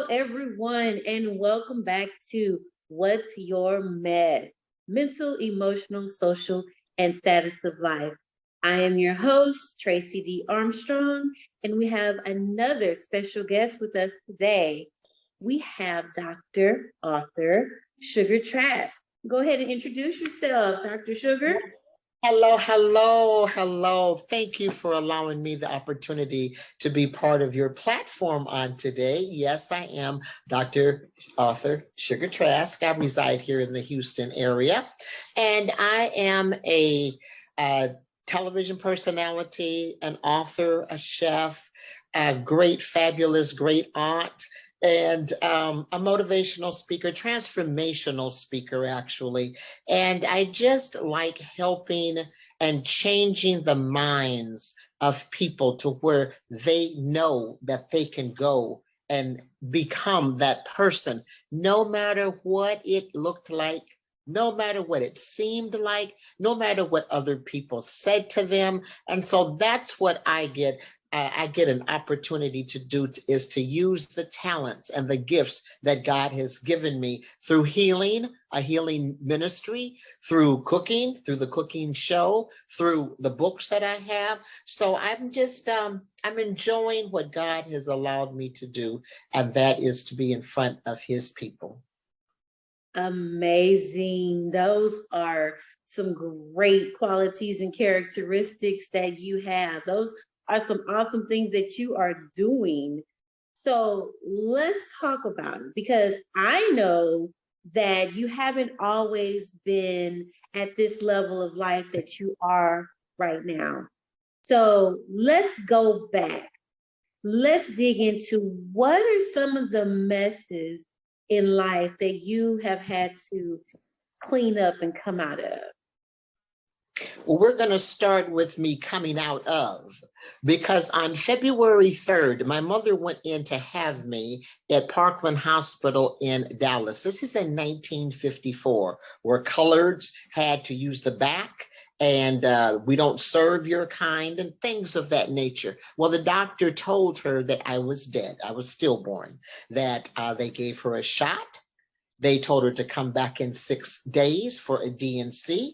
everyone, and welcome back to What's Your Mess? Mental, Emotional, Social, and Status of Life. I am your host, Tracy D. Armstrong, and we have another special guest with us today. We have Dr. Author Sugar Trask. Go ahead and introduce yourself, Dr. Sugar. Hello, hello, hello. Thank you for allowing me the opportunity to be part of your platform on today. Yes, I am Dr. Author Sugar Trask. I reside here in the Houston area, and I am a television personality, an author, a chef, a great, fabulous, great aunt, and a motivational speaker, transformational speaker, actually. And I just like helping and changing the minds of people to where they know that they can go and become that person, no matter what it looked like, no matter what it seemed like, no matter what other people said to them. And so that's what I get. I get an opportunity to do is to use the talents and the gifts that God has given me through healing, a healing ministry, through cooking, through the cooking show, through the books that I have. So I'm just, I'm enjoying what God has allowed me to do, and that is to be in front of his people. Amazing. Those are some great qualities and characteristics that you have. Those are some awesome things that you are doing. So let's talk about it, because I know that you haven't always been at this level of life that you are right now. So let's go back. Let's dig into what are some of the messes in life that you have had to clean up and come out of? Well, we're going to start with me coming out of, because on February 3rd, my mother went in to have me at Parkland Hospital in Dallas. This is in 1954, where coloreds had to use the back, and we don't serve your kind and things of that nature. Well, the doctor told her that I was dead. I was stillborn, that they gave her a shot. They told her to come back in 6 days for a DNC,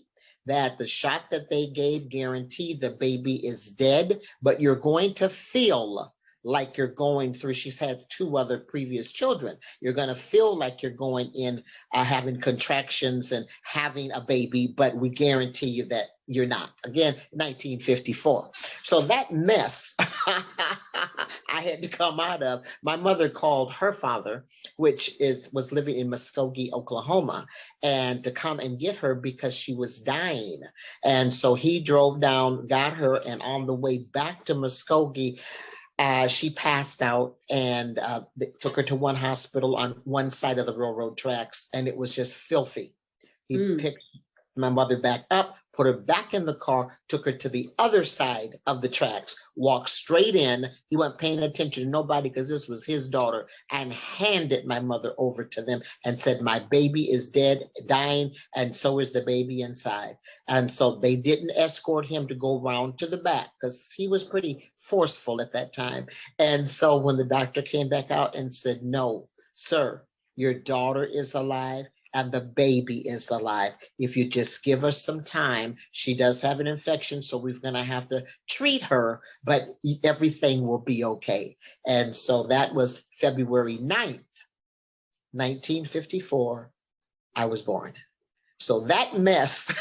that the shot that they gave guaranteed the baby is dead, but you're going to feel like you're going through, she's had 2 other previous children. You're going to feel like you're going in, having contractions and having a baby, but we guarantee you that you're not. Again, 1954. So that mess I had to come out of. My mother called her father, which was living in Muskogee, Oklahoma, and to come and get her because she was dying. And so he drove down, got her, and on the way back to Muskogee, she passed out, and they took her to one hospital on one side of the railroad tracks, and it was just filthy. He picked my mother back up, put her back in the car, took her to the other side of the tracks, walked straight in. He wasn't paying attention to nobody because this was his daughter, and handed my mother over to them and said, my baby is dead, dying, and so is the baby inside. And so they didn't escort him to go around to the back because he was pretty forceful at that time. And so when the doctor came back out and said, no, sir, your daughter is alive, and the baby is alive. If you just give us some time, she does have an infection, so we're going to have to treat her, but everything will be okay. And so that was February 9th, 1954, I was born. So that mess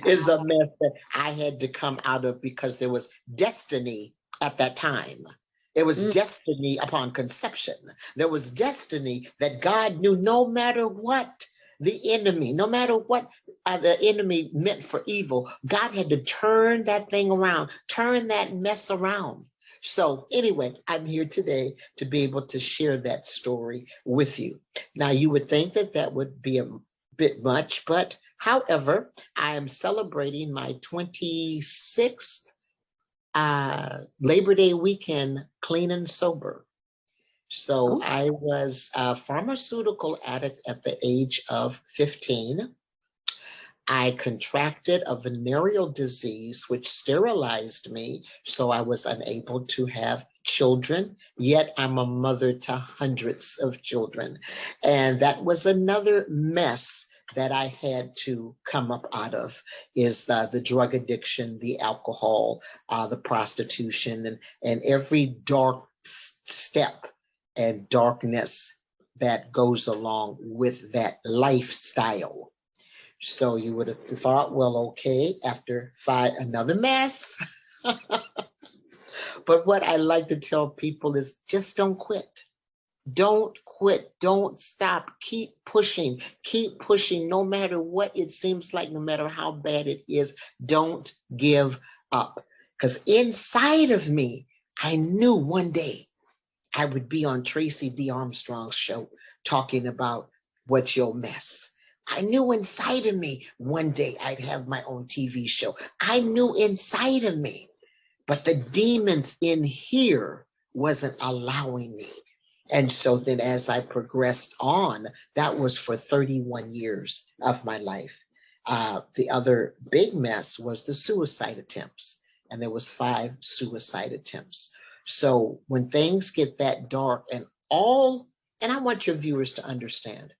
is a mess that I had to come out of, because there was destiny at that time. It was destiny upon conception. There was destiny that God knew, no matter what the enemy, no matter what the enemy meant for evil, God had to turn that thing around, turn that mess around. So anyway, I'm here today to be able to share that story with you. Now, you would think that that would be a bit much, but however, I am celebrating my 26th Labor Day weekend clean and sober. So I was a pharmaceutical addict at the age of 15. I contracted a venereal disease, which sterilized me, so I was unable to have children, yet I'm a mother to hundreds of children. And that was another mess that I had to come up out of, is the drug addiction, the alcohol, the prostitution, and every dark step and darkness that goes along with that lifestyle. So you would have thought, well, okay, after another mess. But what I like to tell people is just don't quit. Don't quit. Don't stop. Keep pushing. Keep pushing no matter what it seems like, no matter how bad it is. Don't give up. Because inside of me, I knew one day I would be on Tracy D. Armstrong's show talking about what's your mess. I knew inside of me one day I'd have my own TV show. I knew inside of me, but the demons in here wasn't allowing me. And so then as I progressed on, that was for 31 years of my life. The other big mess was the suicide attempts. And there was 5 suicide attempts. So when things get that dark and I want your viewers to understand,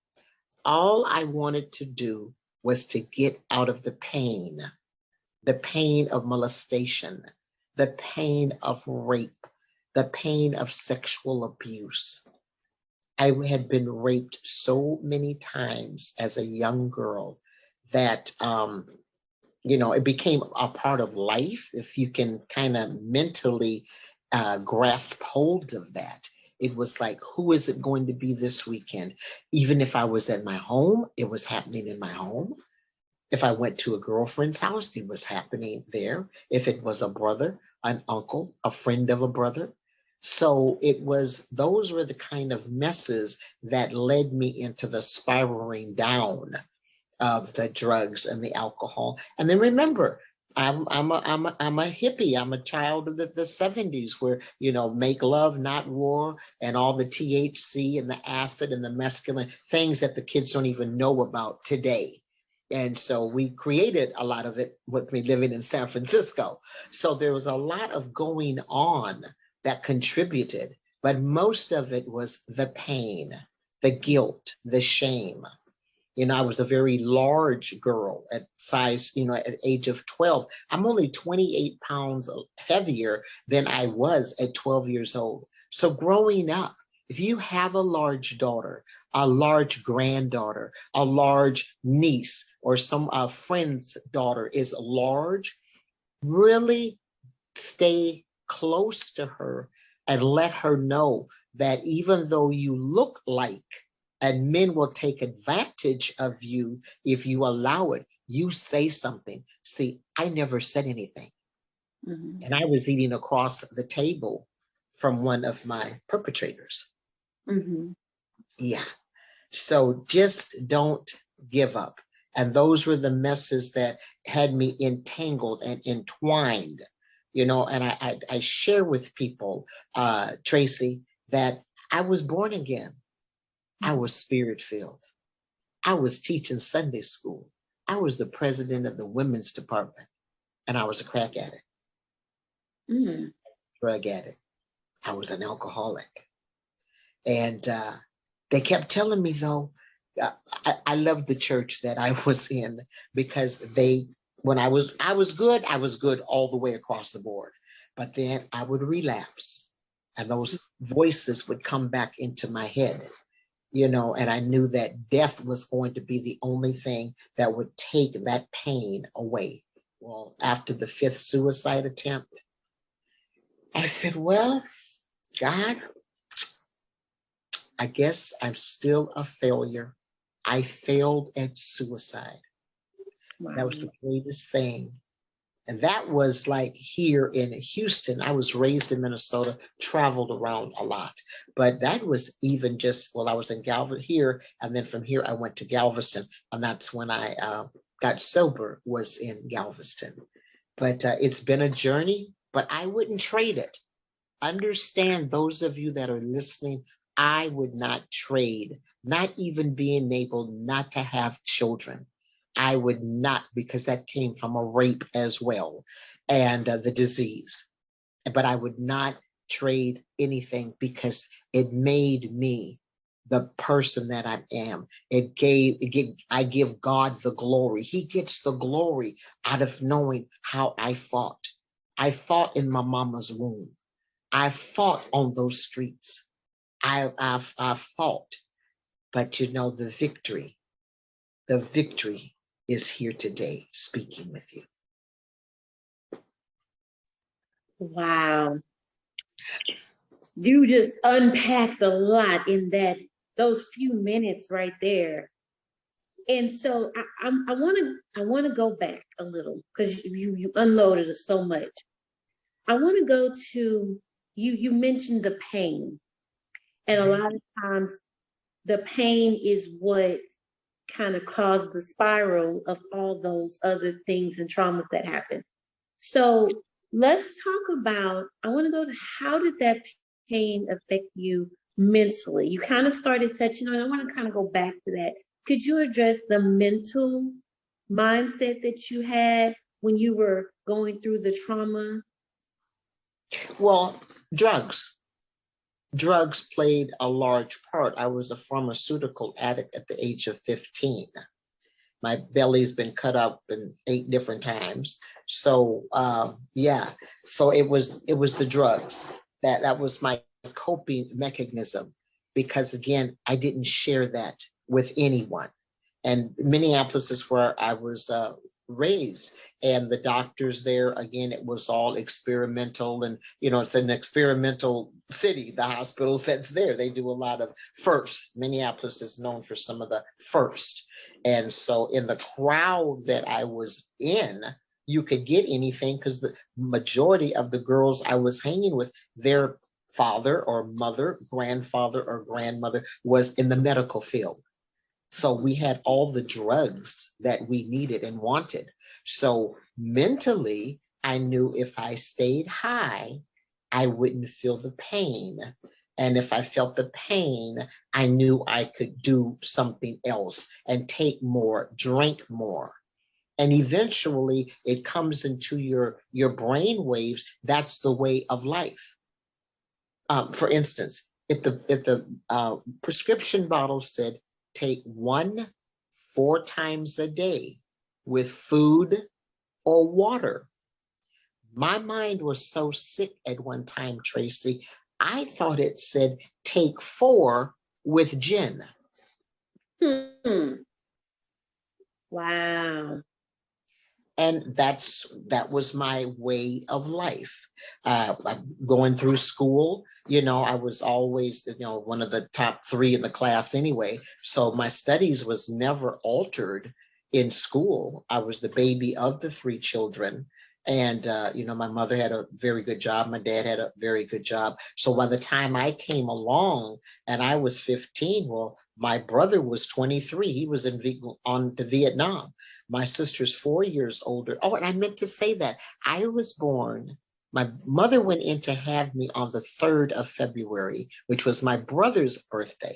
all I wanted to do was to get out of the pain of molestation, the pain of rape, the pain of sexual abuse. I had been raped so many times as a young girl that, it became a part of life. If you can kind of mentally grasp hold of that, it was like, who is it going to be this weekend? Even if I was at my home, it was happening in my home. If I went to a girlfriend's house, it was happening there. If it was a brother, an uncle, a friend of a brother. So those were the kind of messes that led me into the spiraling down of the drugs and the alcohol. And then remember, I'm a hippie. I'm a child of the 70s where, make love, not war, and all the THC and the acid and the mescaline, things that the kids don't even know about today. And so we created a lot of it with me living in San Francisco. So there was a lot of going on that contributed, but most of it was the pain, the guilt, the shame. I was a very large girl at size, at age of 12. I'm only 28 pounds heavier than I was at 12 years old. So growing up, if you have a large daughter, a large granddaughter, a large niece, or some friend's daughter is large, really stay close to her and let her know that even though you look like, and men will take advantage of you if you allow it, you say something. See, I never said anything. Mm-hmm. And I was eating across the table from one of my perpetrators. Mm-hmm. Yeah. So just don't give up. And those were the messes that had me entangled and entwined, and I share with people, Tracy, that I was born again. I was spirit-filled. I was teaching Sunday school. I was the president of the women's department, and I was a crack addict, drug addict. I was an alcoholic. And they kept telling me, though, I loved the church that I was in, because when I was good all the way across the board. But then I would relapse, and those voices would come back into my head. And I knew that death was going to be the only thing that would take that pain away. Well, after the 5th suicide attempt, I said, well, God, I guess I'm still a failure. I failed at suicide. Wow. That was the greatest thing. And that was like here in Houston. I was raised in Minnesota, traveled around a lot. But that was even just, I was in Galveston here. And then from here, I went to Galveston. And that's when I got sober, was in Galveston. But it's been a journey, but I wouldn't trade it. Understand, those of you that are listening, I would not trade, not even being able not to have children. I would not, because that came from a rape as well, and the disease. But I would not trade anything because it made me the person that I am. I give God the glory. He gets the glory out of knowing how I fought. I fought in my mama's womb. I fought on those streets. I fought, but you know, the victory is here today speaking with you. Wow. You just unpacked a lot in those few minutes right there. And so I want to go back a little because you unloaded so much. I want to go to you mentioned the pain. And a lot of times the pain is what kind of caused the spiral of all those other things and traumas that happen. So let's talk about, I want to go to how did that pain affect you mentally? You kind of started touching on it. I want to kind of go back to that. Could you address the mental mindset that you had when you were going through the trauma? Well, drugs. Drugs played a large part. I was a pharmaceutical addict at the age of 15. My belly's been cut up in 8 different times. So yeah, so it was the drugs. That was my coping mechanism, because again, I didn't share that with anyone. And Minneapolis is where I was raised, and the doctors there, again, it was all experimental, and you know, it's an experimental city. The hospitals that's there, they do a lot of first. Minneapolis is known for some of the first. And so in the crowd that I was in, you could get anything because the majority of the girls I was hanging with, their father or mother, grandfather or grandmother was in the medical field. So we had all the drugs that we needed and wanted. So mentally, I knew if I stayed high, I wouldn't feel the pain. And if I felt the pain, I knew I could do something else and take more, drink more. And eventually it comes into your brain waves. That's the way of life. For instance, if the prescription bottle said, take 1 4 times a day with food or water. My mind was so sick at one time, Tracy, I thought it said take 4 with gin. Wow. And that was my way of life. Going through school, you know, I was always, you know, one of the top 3 in the class anyway. So my studies was never altered in school. I was the baby of the 3 children. And, you know, my mother had a very good job. My dad had a very good job. So by the time I came along and I was 15, well, my brother was 23. He was on to Vietnam. My sister's 4 years older. Oh, and I meant to say that. I was born, my mother went in to have me on the 3rd of February, which was my brother's birthday.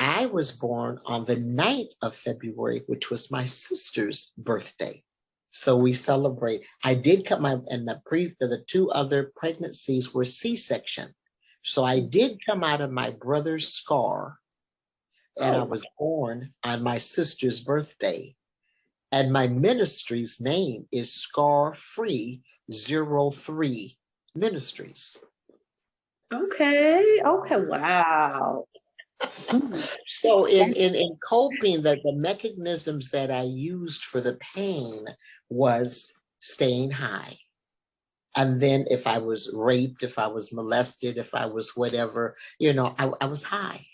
I was born on the 9th of February, which was my sister's birthday. So we celebrate. I did come out, and the 2 other pregnancies were C-section. So I did come out of my brother's scar, and I was born on my sister's birthday. And my ministry's name is Scar Free 03 Ministries. Okay. Wow. So in coping, that the mechanisms that I used for the pain was staying high. And then if I was raped, if I was molested, if I was whatever, you know, I was high.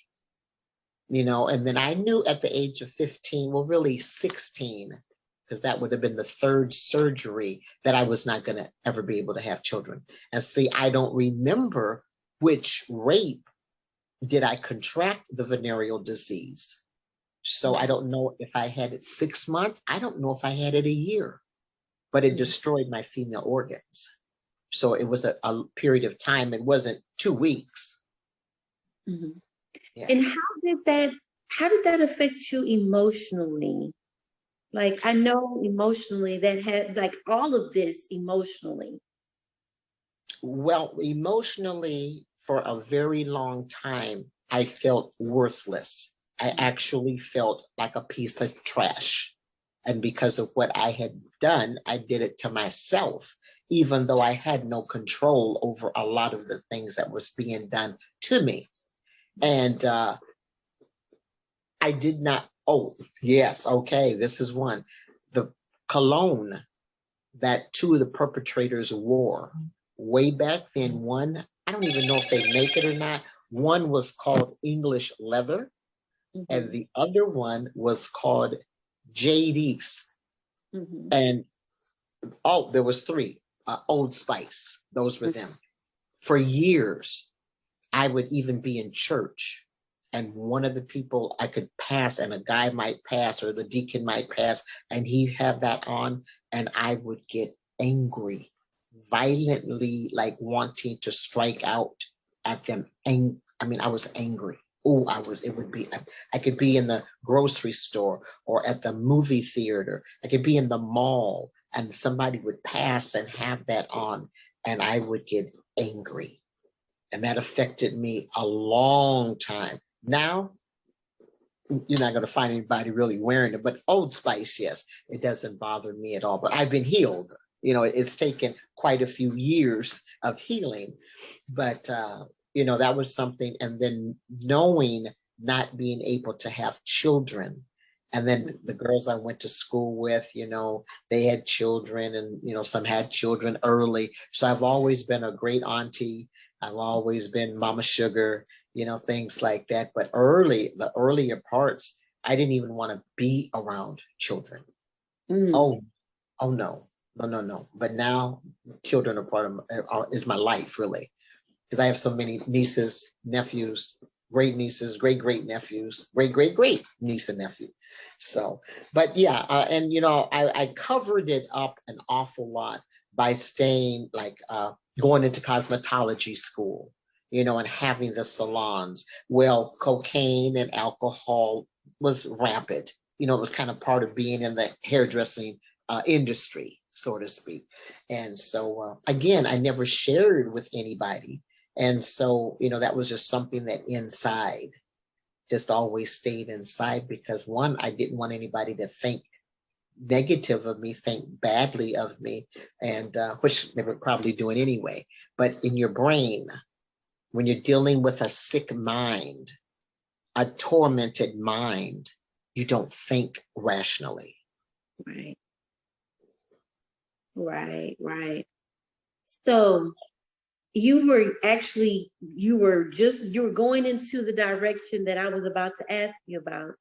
You know, and then I knew at the age of 15, well, really 16, because that would have been the 3rd surgery, that I was not going to ever be able to have children. And see, I don't remember which rape did I contract the venereal disease. So I don't know if I had it 6 months. I don't know if I had it a year, but it destroyed my female organs. So it was a period of time. It wasn't 2 weeks. Mm-hmm. Yeah. And how did that affect you emotionally? Like, I know emotionally that had like all of this emotionally. Well, emotionally, for a very long time, I felt worthless. I actually felt like a piece of trash. And because of what I had done, I did it to myself, even though I had no control over a lot of the things that was being done to me. And I did not, oh, yes, okay, this is one. The cologne that two of the perpetrators wore way back then, one, I don't even know if they make it or not. One was called English Leather, and the other one was called JD's. And oh, there was three. Old Spice, those were them. For years, I would even be in church, and one of the people I could pass, and a guy might pass, or the deacon might pass, and he'd have that on, and I would get angry, violently, like wanting to strike out at them. I mean, I was angry. Oh, it would be, I could be in the grocery store or at the movie theater. I could be in the mall, and somebody would pass and have that on, and I would get angry. And that affected me a long time. Now, you're not going to find anybody really wearing it, but Old Spice, yes, it doesn't bother me at all. But I've been healed. You know, it's taken quite a few years of healing. But, that was something. And then knowing not being able to have children. And then the girls I went to school with, they had children, and, some had children early. So I've always been a great auntie. I've always been Mama Sugar, things like that. But the earlier parts, I didn't even want to be around children. Oh no. No. But now children are part of is my life, really. Because I have so many nieces, nephews, great nieces, great nephews, great niece and nephew. So, but yeah, and I covered it up an awful lot by staying like going into cosmetology school, and having the salons. Well, cocaine and alcohol was rampant. It was kind of part of being in the hairdressing industry, so to speak. And so, again, I never shared with anybody. And so, that was just something that inside just always stayed inside, because one, I didn't want anybody to think negative of me, think badly of me, and which they were probably doing anyway. But in your brain, when you're dealing with a sick mind, a tormented mind, you don't think rationally. Right. So you were going into the direction that I was about to ask you about,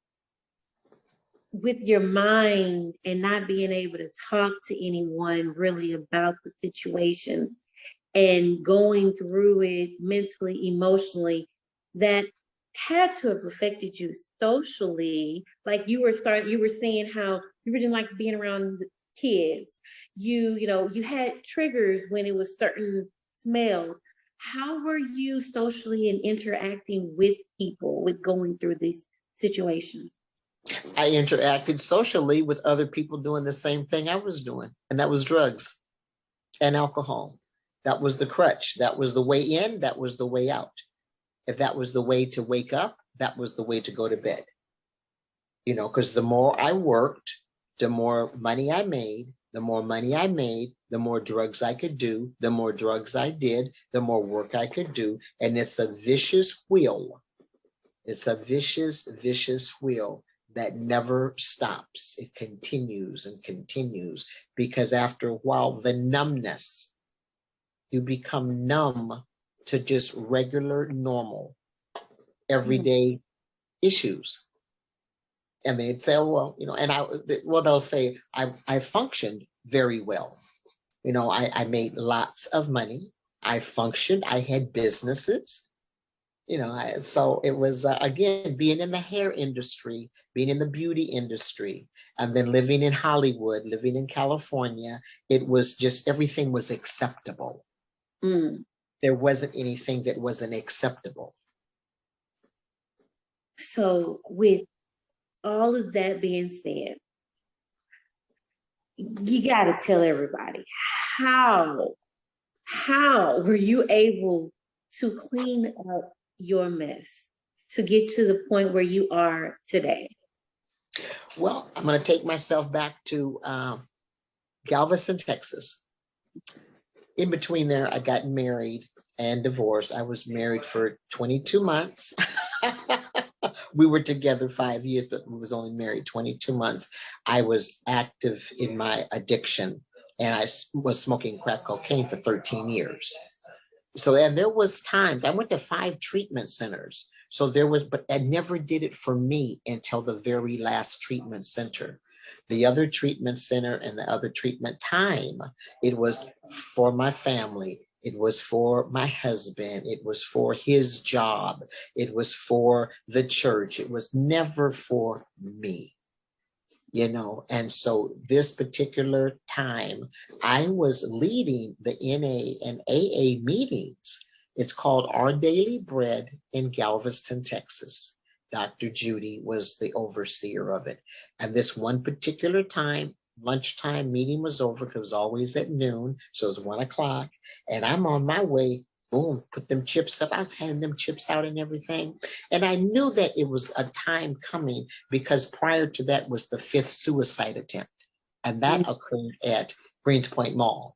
with your mind and not being able to talk to anyone really about the situation and going through it mentally, emotionally, that had to have affected you socially. Like you were saying how you didn't like being around kids. You had triggers when it was certain smells. How were you socially and interacting with people with going through these situations? I interacted socially with other people doing the same thing I was doing, and that was drugs and alcohol. That was the crutch. That was the way in. That was the way out. If that was the way to wake up, that was the way to go to bed. Because the more I worked, the more money I made. The more money I made, the more drugs I could do. The more drugs I did, the more work I could do. And it's a vicious wheel. It's a vicious wheel that never stops. It continues and continues, because after a while, the numbness, you become numb to just regular, normal, everyday issues. And they'd say, oh, well, they'll say, I functioned very well. I made lots of money. I functioned. I had businesses. So it was, again, being in the hair industry, being in the beauty industry, and then living in Hollywood, living in California. It was just, everything was acceptable. There wasn't anything that wasn't acceptable. So with all of that being said, you got to tell everybody, how how were you able to clean up your mess to get to the point where you are today? Well, I'm going to take myself back to Galveston, Texas. In between there, I got married and divorced. I was married for 22 months. We were together 5 years, but we was only married 22 months. I was active in my addiction, and I was smoking crack cocaine for 13 years. So, and there was times I went to 5 treatment centers. So there was, but I never did it for me until the very last treatment center. The other treatment center and the other treatment time, it was for my family. It was for my husband. It was for his job. It was for the church. It was never for me, you know. And so this particular time, I was leading the NA and AA meetings. It's called Our Daily Bread in Galveston, Texas. Dr. Judy was the overseer of it. And this one particular time, lunchtime meeting was over, because it was always at noon. So it was 1 o'clock. And I'm on my way, boom, put them chips up. I was handing them chips out and everything. And I knew that it was a time coming, because prior to that was the 5th suicide attempt. And that occurred at Greenspoint Mall.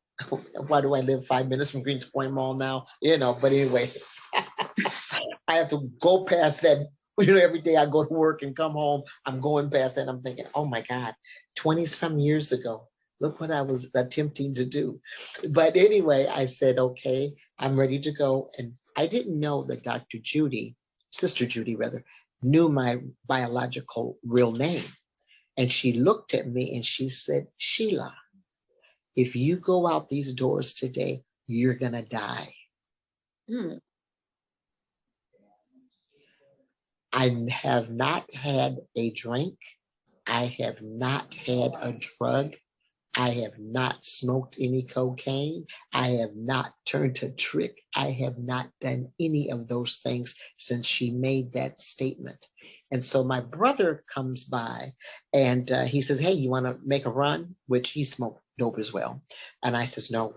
Why do I live 5 minutes from Greenspoint Mall now? You know, but anyway, I have to go past that. You know, every day I go to work and come home, I'm going past that. And I'm thinking, oh my God, 20 some years ago, look what I was attempting to do. But anyway, I said, okay, I'm ready to go. And I didn't know that Dr. Judy, Sister Judy rather, knew my biological real name. And she looked at me and she said, Sheila, if you go out these doors today, you're gonna die. Mm. I have not had a drink. I have not had a drug. I have not smoked any cocaine. I have not turned to trick. I have not done any of those things since she made that statement. And so my brother comes by and he says, hey, you want to make a run? Which he smoked dope as well. And I says, no,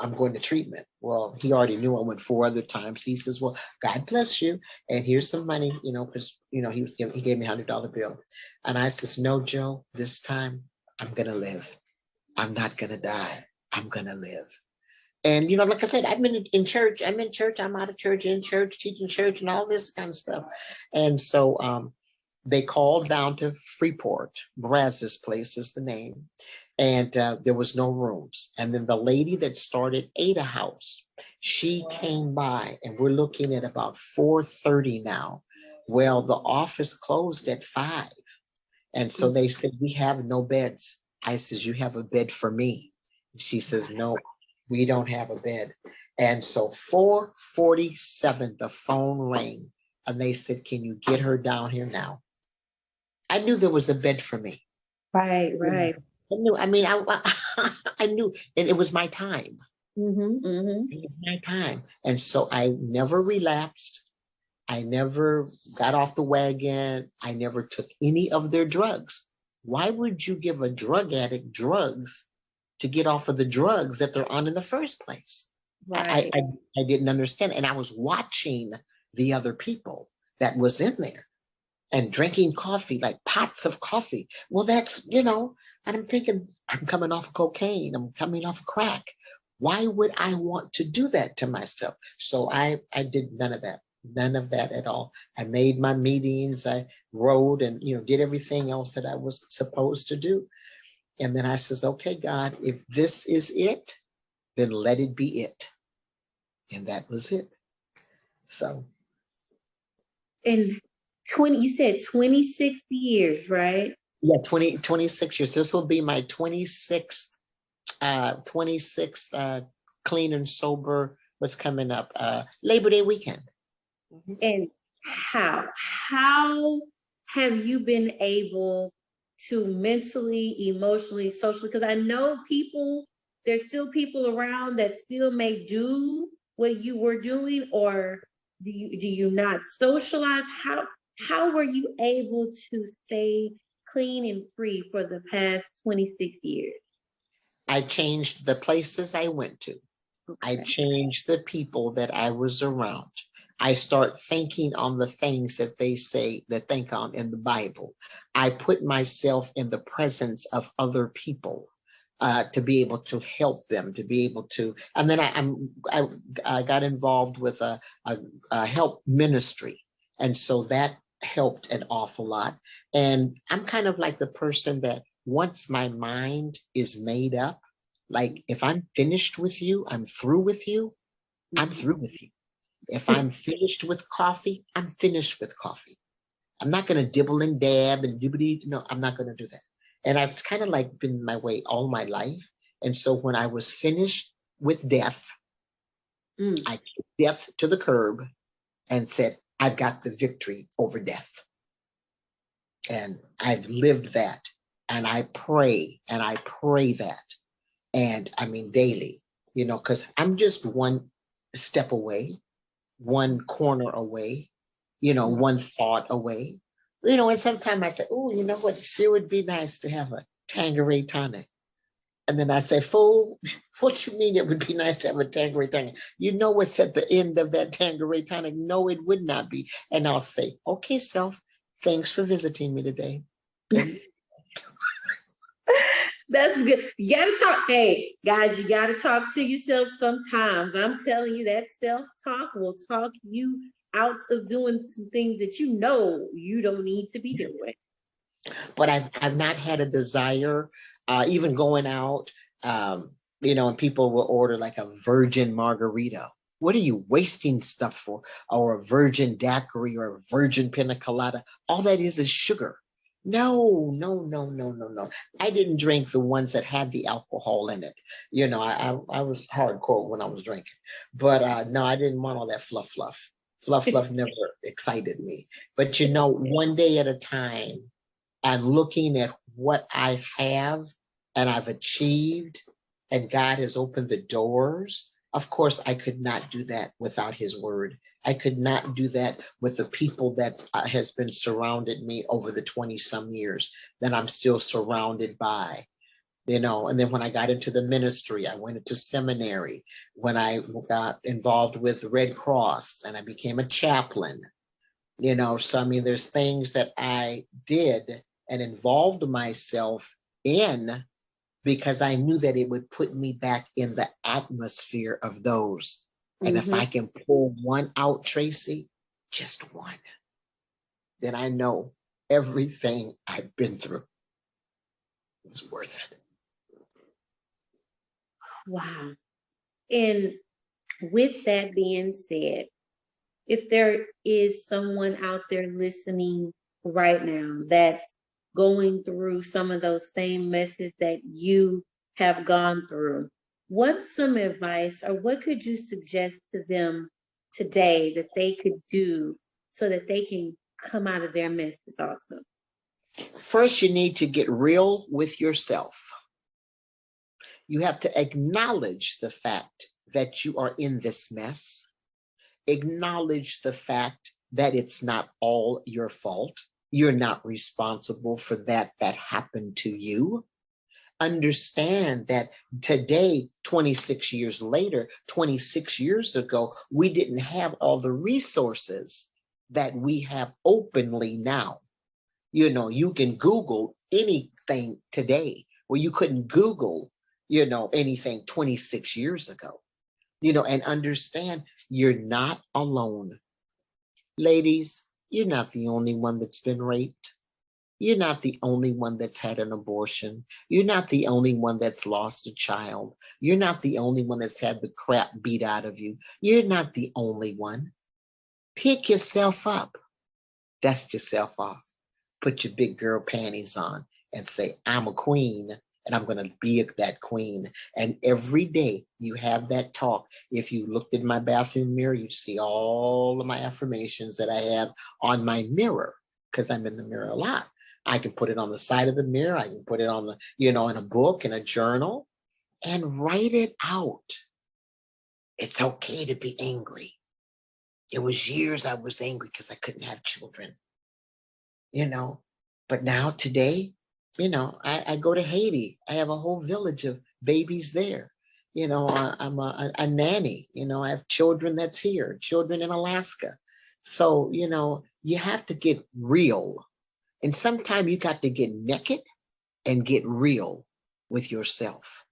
I'm going to treatment. Well, he already knew I went 4 other times. He says, well, God bless you. And here's some money, you know, because, you know, he gave me $100 bill. And I says, no, Joe, this time I'm going to live. I'm not going to die. I'm going to live. And, you know, like I said, I've been in church. I'm in church. I'm out of church, in church, teaching church and all this kind of stuff. And so they called down to Freeport. Brazos Place is the name. And there was no rooms. And then the lady that started Ada House, she came by, and we're looking at about 4:30 now. Well, the office closed at 5. And so they said, we have no beds. I says, you have a bed for me. She says, no, we don't have a bed. And so 4:47, the phone rang and they said, can you get her down here now? I knew there was a bed for me. Right. I knew, I mean, I knew, and it was my time. Mm-hmm. It was my time. And so I never relapsed. I never got off the wagon. I never took any of their drugs. Why would you give a drug addict drugs to get off of the drugs that they're on in the first place? Right. I didn't understand. And I was watching the other people that was in there and drinking coffee, like pots of coffee. Well, that's, you know, and I'm thinking, I'm coming off of cocaine. I'm coming off of crack. Why would I want to do that to myself? So I did none of that. None of that at all. I made my meetings, I wrote and, you know, did everything else that I was supposed to do. And then I says, okay, God, if this is it, then let it be it. And that was it. So. And you said 26 years, right? Yeah, 26 years. This will be my 26th clean and sober. What's coming up? Labor Day weekend. And how have you been able to mentally, emotionally, socially? Because I know there's still people around that still may do what you were doing, or do you not socialize? How were you able to stay clean and free for the past 26 years? I changed the places I went to. I Okay. changed the people that I was around. I start thinking on the things that they say that think on in the Bible. I put myself in the presence of other people to be able to help them, to be able to, and then I got involved with a help ministry. And so that helped an awful lot. And I'm kind of like the person that once my mind is made up, like if I'm finished with you, I'm through with you, I'm Mhm. through with you. If I'm finished with coffee, I'm finished with coffee. I'm not going to dibble and dab and dibbity. No, I'm not going to do that. And that's kind of like been my way all my life. And so when I was finished with death, Mm. I took death to the curb and said, I've got the victory over death. And I've lived that. And I pray that. And I mean, daily, because I'm just one step away, one corner away, one thought away. And sometimes I say, oh, you know what? Sure would be nice to have a Tanqueray tonic. And then I say, fool, what you mean it would be nice to have a Tanqueray tonic? You know what's at the end of that Tanqueray tonic? No, it would not be. And I'll say, okay, self, thanks for visiting me today. And That's good. You gotta talk. Hey, guys, you gotta talk to yourself sometimes. I'm telling you, that self-talk will talk you out of doing some things that you know you don't need to be doing. but I've not had a desire, even going out, and people will order like a virgin margarita. What are you wasting stuff for? Or a virgin daiquiri or a virgin pina colada? All that is sugar. No, no, no, no, no, no. I didn't drink the ones that had the alcohol in it. I was hardcore when I was drinking, but no, I didn't want all that fluff. Fluff never excited me. But one day at a time, and looking at what I have and I've achieved, and God has opened the doors. Of course, I could not do that without His word. I could not do that with the people that has been surrounded me over the 20 some years that I'm still surrounded by. And then when I got into the ministry, I went into seminary. When I got involved with Red Cross and I became a chaplain, so I mean, there's things that I did and involved myself in because I knew that it would put me back in the atmosphere of those. And if I can pull one out, Tracy, just one, then I know everything I've been through was worth it. Wow. And with that being said, if there is someone out there listening right now that's going through some of those same messes that you have gone through, what's some advice or what could you suggest to them today that they could do so that they can come out of their messes also? First, you need to get real with yourself. You have to acknowledge the fact that you are in this mess. Acknowledge the fact that it's not all your fault. You're not responsible for that happened to you. Understand that today, 26 years later, 26 years ago, we didn't have all the resources that we have openly now. You can Google anything today where you couldn't Google, anything 26 years ago. And understand you're not alone. Ladies, you're not the only one that's been raped. You're not the only one that's had an abortion. You're not the only one that's lost a child. You're not the only one that's had the crap beat out of you. You're not the only one. Pick yourself up. Dust yourself off. Put your big girl panties on and say, I'm a queen. And I'm going to be that queen. And every day you have that talk. If you looked in my bathroom mirror, you'd see all of my affirmations that I have on my mirror, because I'm in the mirror a lot. I can put it on the side of the mirror. I can put it on in a book, in a journal, and write it out. It's okay to be angry. It was years I was angry because I couldn't have children, but now today, I go to Haiti. I have a whole village of babies there. I'm a nanny. I have children that's here, children in Alaska. So, you have to get real. And sometimes you got to get naked and get real with yourself.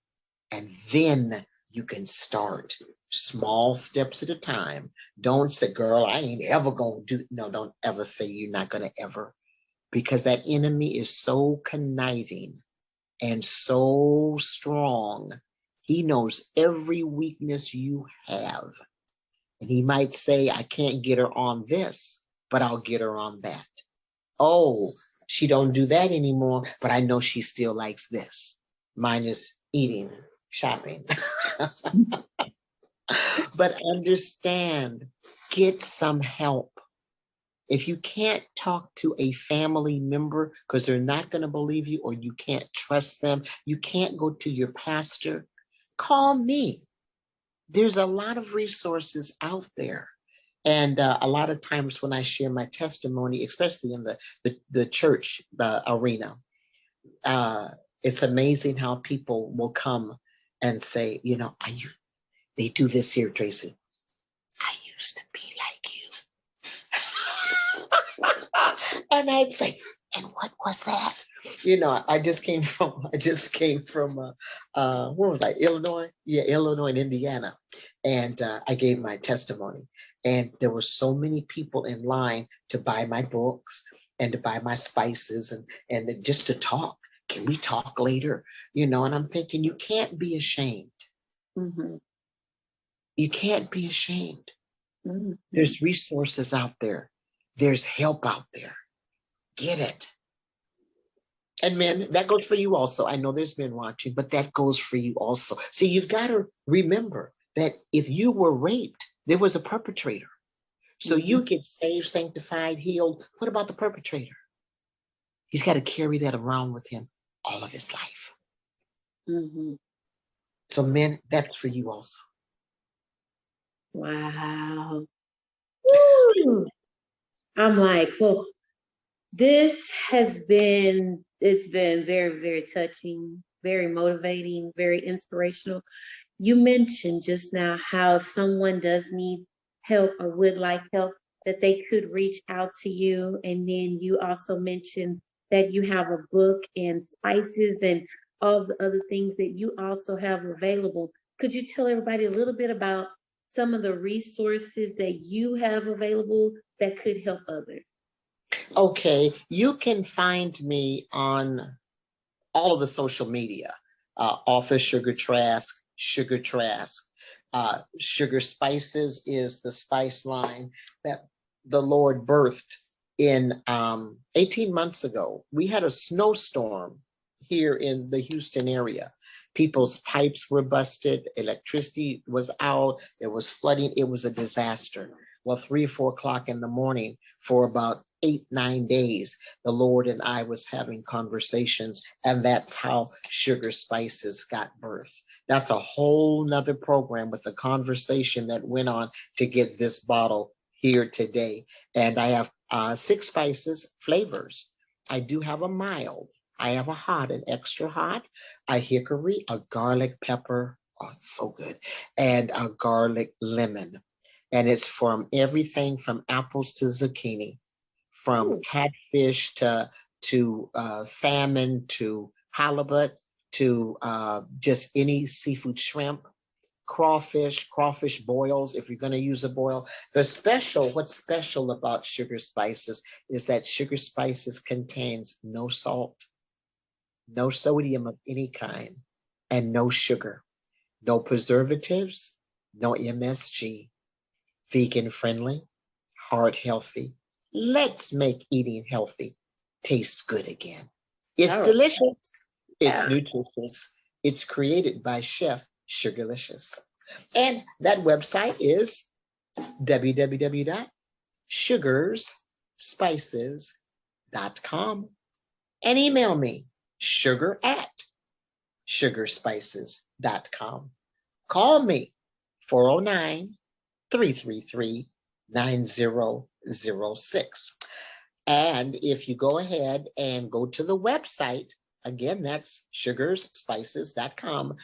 And then you can start small steps at a time. Don't say, girl, I ain't ever going to do. No, don't ever say you're not going to ever, because that enemy is so conniving and so strong. He knows every weakness you have. And he might say, I can't get her on this, but I'll get her on that. Oh, she don't do that anymore, but I know she still likes this. Mine is eating, shopping. But understand, get some help. If you can't talk to a family member because they're not going to believe you, or you can't trust them, you can't go to your pastor, call me. There's a lot of resources out there. And a lot of times when I share my testimony, especially in the church arena, it's amazing how people will come and say, they do this here, Tracy. I used to be like you. And I'd say, and what was that? I just came from where was I? Illinois? Yeah, Illinois and Indiana. And I gave my testimony. And there were so many people in line to buy my books and to buy my spices and just to talk. Can we talk later? And I'm thinking, you can't be ashamed. Mm-hmm. You can't be ashamed. Mm-hmm. There's resources out there. There's help out there. Get it. And men, that goes for you also. I know there's men watching, but that goes for you also. See, you've got to remember that if you were raped, there was a perpetrator. So you get saved, sanctified, healed. What about the perpetrator? He's got to carry that around with him all of his life. Mm-hmm. So men, that's for you also. Wow. Woo. I'm like, well, it's been very, very touching, very motivating, very inspirational. You mentioned just now how if someone does need help or would like help, that they could reach out to you. And then you also mentioned that you have a book and spices and all the other things that you also have available. Could you tell everybody a little bit about some of the resources that you have available that could help others? Okay, you can find me on all of the social media. Author Sugar Trask, Sugar Trask. Sugar Spices is the spice line that the Lord birthed in 18 months ago. We had a snowstorm here in the Houston area. People's pipes were busted, electricity was out, there was flooding, it was a disaster. Well, 3 or 4 o'clock in the morning, for about 8-9 days, the Lord and I was having conversations, and that's how Sugar Spices got birth. That's a whole nother program with a conversation that went on to get this bottle here today. And I have 6 spices flavors. I do have a mild. I have a hot, an extra hot, a hickory, a garlic pepper. Oh, it's so good. And a garlic lemon. And it's from everything from apples to zucchini, from catfish to salmon to halibut to just any seafood, shrimp, crawfish boils, if you're going to use a boil. What's special about Sugar Spices is that Sugar Spices contains no salt, no sodium of any kind, and no sugar, no preservatives, no MSG, vegan friendly, heart healthy. Let's make eating healthy taste good again. It's delicious. It's nutritious. It's created by Chef Sugarlicious. And that website is www.sugarsspices.com. And email me, sugar@sugarspices.com. Call me, 409-333-9006. And if you go ahead and go to the website, again, that's sugarsspices.com.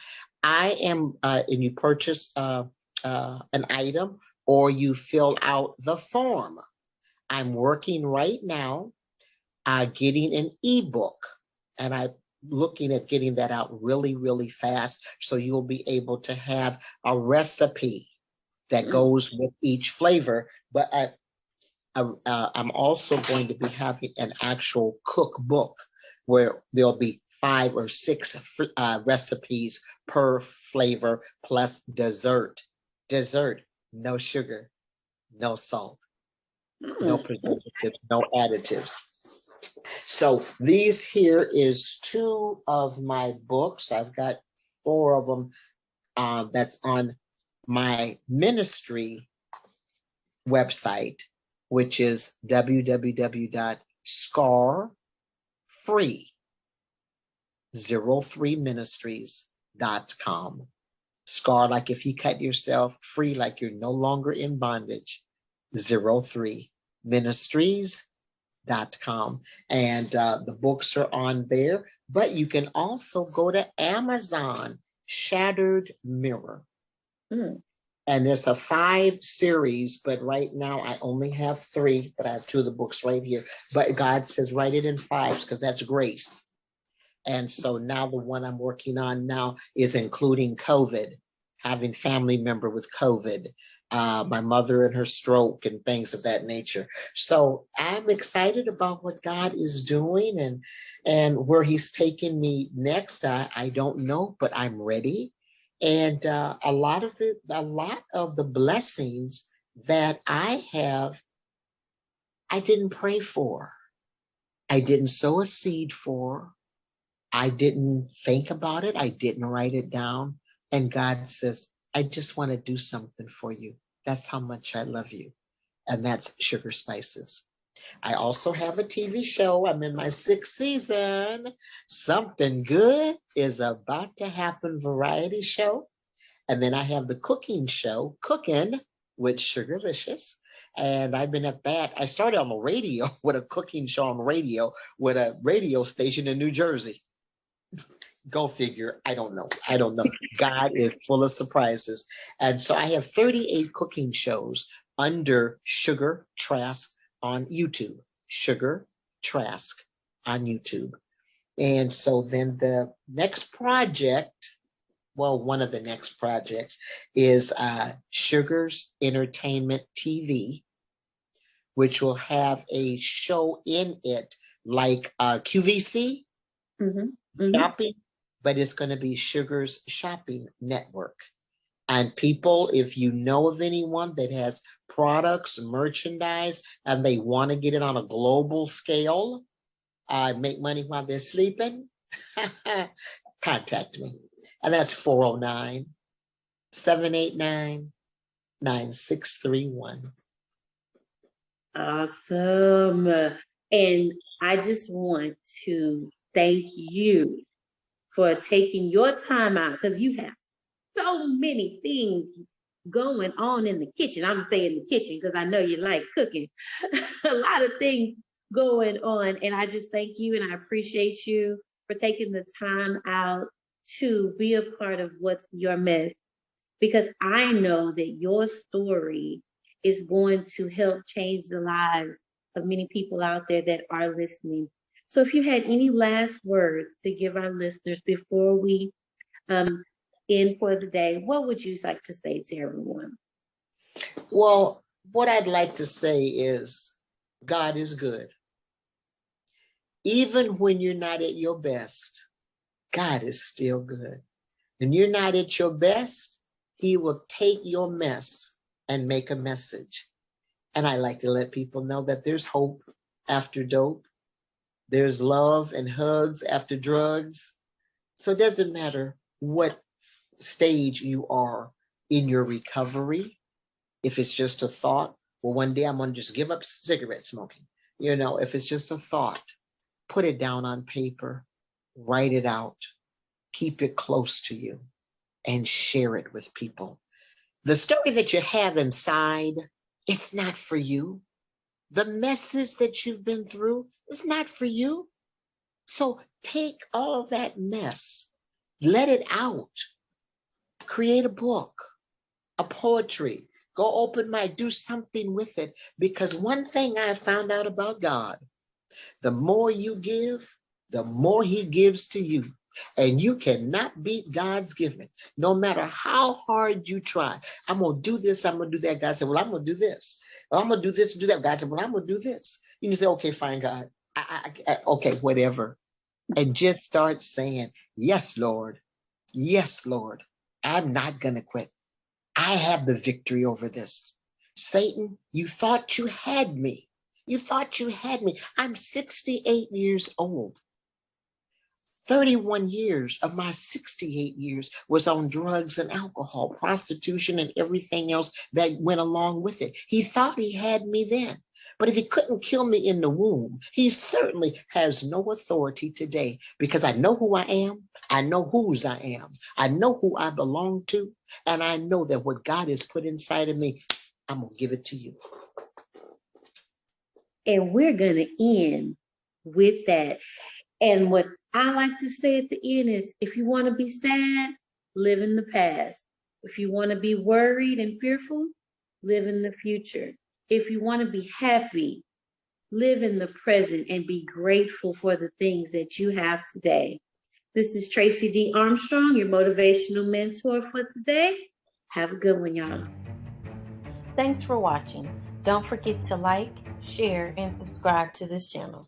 I am, and you purchase an item or you fill out the form. I'm working right now, getting an ebook, and I'm looking at getting that out really, really fast. So you'll be able to have a recipe that goes with each flavor. But I'm also going to be having an actual cookbook where there'll be 5 or 6 recipes per flavor plus dessert. Dessert, no sugar, no salt, no preservatives, no additives. So these here is 2 of my books. I've got 4 of them that's on my ministry website, which is www.scar03ministries.com. Scar, like if you cut yourself, free, like you're no longer in bondage. 03ministries.com. And the books are on there, but you can also go to Amazon, Shattered Mirror. And there's a 5 series, but right now I only have 3, but I have 2 of the books right here. But God says, write it in 5s because that's grace. And so now the one I'm working on now is including COVID, having family member with COVID, my mother and her stroke and things of that nature. So I'm excited about what God is doing and where he's taking me next. I don't know, but I'm ready. And a lot of the blessings that I have, I didn't pray for. I didn't sow a seed for. I didn't think about it. I didn't write it down. And God says, I just want to do something for you. That's how much I love you. And that's Sugar Spices. I also have a TV show. I'm in my 6th season. Something Good is About to Happen variety show. And then I have the cooking show, Cooking with Sugarlicious. And I've been at that. I started on the radio with a cooking show on the radio with a radio station in New Jersey. Go figure. I don't know. God is full of surprises. And so I have 38 cooking shows under Sugar Trask on YouTube. Sugar Trask on YouTube. And so then the next project, well, one of the next projects is Sugar's Entertainment TV, which will have a show in it like QVC, shopping, but it's going to be Sugar's Shopping Network. And people, if you know of anyone that has products, merchandise, and they want to get it on a global scale, make money while they're sleeping, contact me. And that's 409-789-9631. Awesome. And I just want to thank you for taking your time out, because you have so many things going on in the kitchen. I'm gonna say in the kitchen because I know you like cooking. A lot of things going on. And I just thank you and I appreciate you for taking the time out to be a part of What's Your M.E.S.S, because I know that your story is going to help change the lives of many people out there that are listening. So if you had any last words to give our listeners before we end for the day, what would you like to say to everyone? Well, what I'd like to say is God is good. Even when you're not at your best, God is still good. When you're not at your best, he will take your mess and make a message. And I like to let people know that there's hope after dope. There's love and hugs after drugs. So it doesn't matter what stage you are in your recovery. If it's just a thought, well, one day I'm going to just give up cigarette smoking. You know, if it's just a thought, put it down on paper, write it out, keep it close to you, and share it with people. The story that you have inside, it's not for you. The messes that you've been through is not for you. So take all that mess, let it out, Create a book, a poetry. Go open mic, do something with it. Because one thing I found out about God, the more you give, the more he gives to you. And you cannot beat God's giving, no matter how hard you try. I'm going to do this, I'm going to do that. God said, well, I'm going to do this. Well, I'm going to do this, do that. God said, well, I'm going to do this. You can say, okay, fine, God. Okay, whatever. And just start saying, yes, Lord. Yes, Lord. I'm not going to quit. I have the victory over this. Satan, you thought you had me. You thought you had me. I'm 68 years old. 31 years of my 68 years was on drugs and alcohol, prostitution, and everything else that went along with it. He thought he had me then. But if he couldn't kill me in the womb, he certainly has no authority today, because I know who I am. I know whose I am. I know who I belong to. And I know that what God has put inside of me, I'm going to give it to you. And we're going to end with that. And what I like to say at the end is, if you want to be sad, live in the past. If you want to be worried and fearful, live in the future. If you want to be happy, live in the present and be grateful for the things that you have today. This is Tracy D. Armstrong, your motivational mentor for today. Have a good one, y'all. Thanks for watching. Don't forget to like, share, and subscribe to this channel.